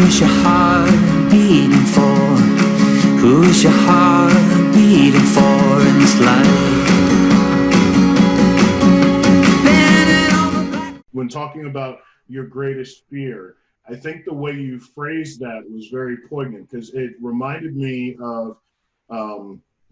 is your heart beating for? Who is your heart beating for in this life? When talking about your greatest fear, I think the way you phrased that was very poignant, because it reminded me of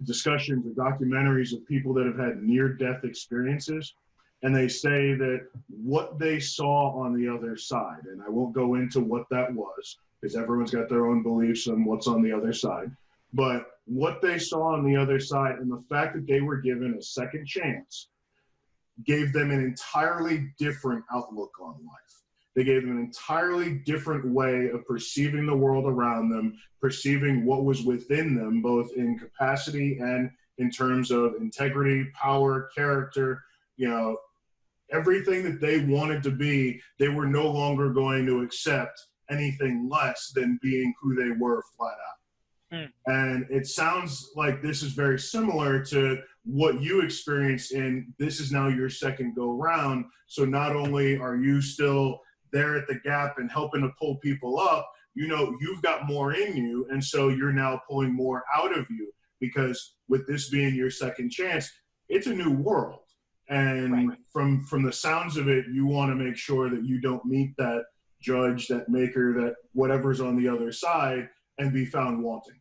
discussions or documentaries of people that have had near-death experiences. And they say that what they saw on the other side, and I won't go into what that was, because everyone's got their own beliefs on what's on the other side, but what they saw on the other side and the fact that they were given a second chance gave them an entirely different outlook on life. They gave them an entirely different way of perceiving the world around them, perceiving what was within them, both in capacity and in terms of integrity, power, character, everything that they wanted to be. They were no longer going to accept anything less than being who they were flat out. And it sounds like this is very similar to what you experienced in this is now your second go round. So not only are you still there at the gap and helping to pull people up, you've got more in you. And so you're now pulling more out of you, because with this being your second chance, it's a new world. And from the sounds of it, you want to make sure that you don't meet that judge, that maker, that whatever's on the other side and be found wanting.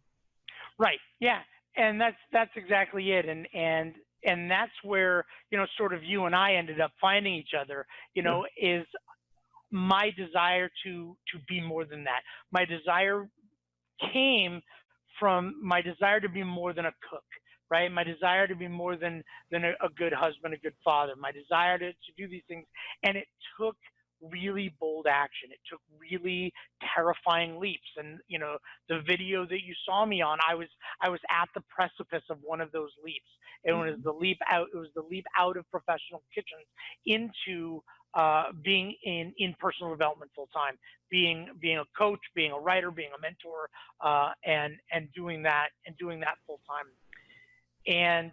Right. Yeah. And that's exactly it. And that's where, sort of you and I ended up finding each other, is my desire to be more than that. My desire came from my desire to be more than a cook, right? My desire to be more than a good husband, a good father, my desire to do these things. And it took really bold action. It took really terrifying leaps. And, the video that you saw me on, I was at the precipice of one of those leaps. It was the leap out. It was the leap out of professional kitchens into being in personal development full time, being a coach, being a writer, being a mentor, and doing that full time. And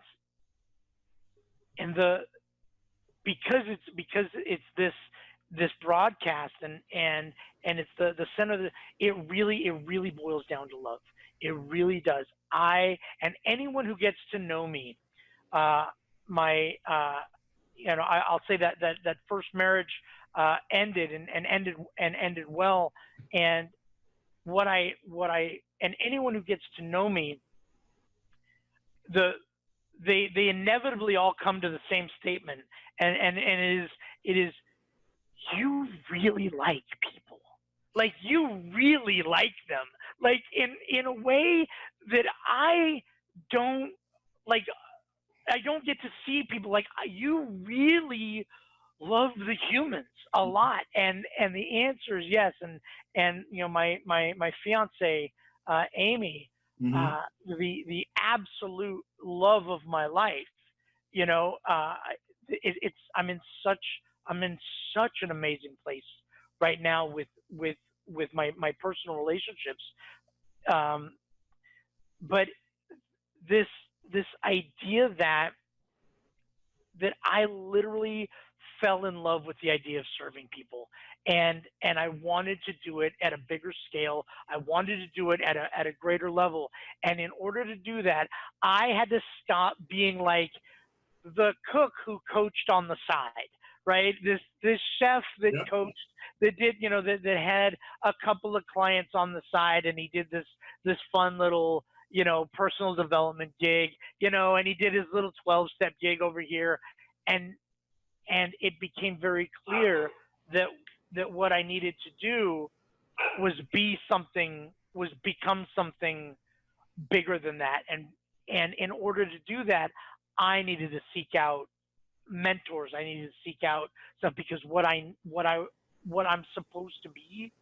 because it's this broadcast and it's the center of it really boils down to love. It really does. And anyone who gets to know me, I'll say that first marriage ended and ended well. And and anyone who gets to know me, they inevitably all come to the same statement, and it is you really like people, like you really like them, like in a way that I don't get to see people. Like, you really love the humans a lot, and the answer is yes. And my fiance Amy, the absolute love of my life, I'm in such an amazing place right now with my personal relationships, but this idea that I literally fell in love with the idea of serving people, and I wanted to do it at a bigger scale. I wanted to do it at a greater level, and in order to do that, I had to stop being like the cook who coached on the side, right? This chef that coached, that did, that had a couple of clients on the side, and he did this fun little, personal development gig, and he did his little 12-step gig over here. And it became very clear that what I needed to do was become something bigger than that. And in order to do that, I needed to seek out mentors. I needed to seek out stuff, because what I'm supposed to be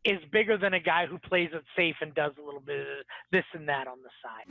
is bigger than a guy who plays it safe and does a little bit of this and that on the side.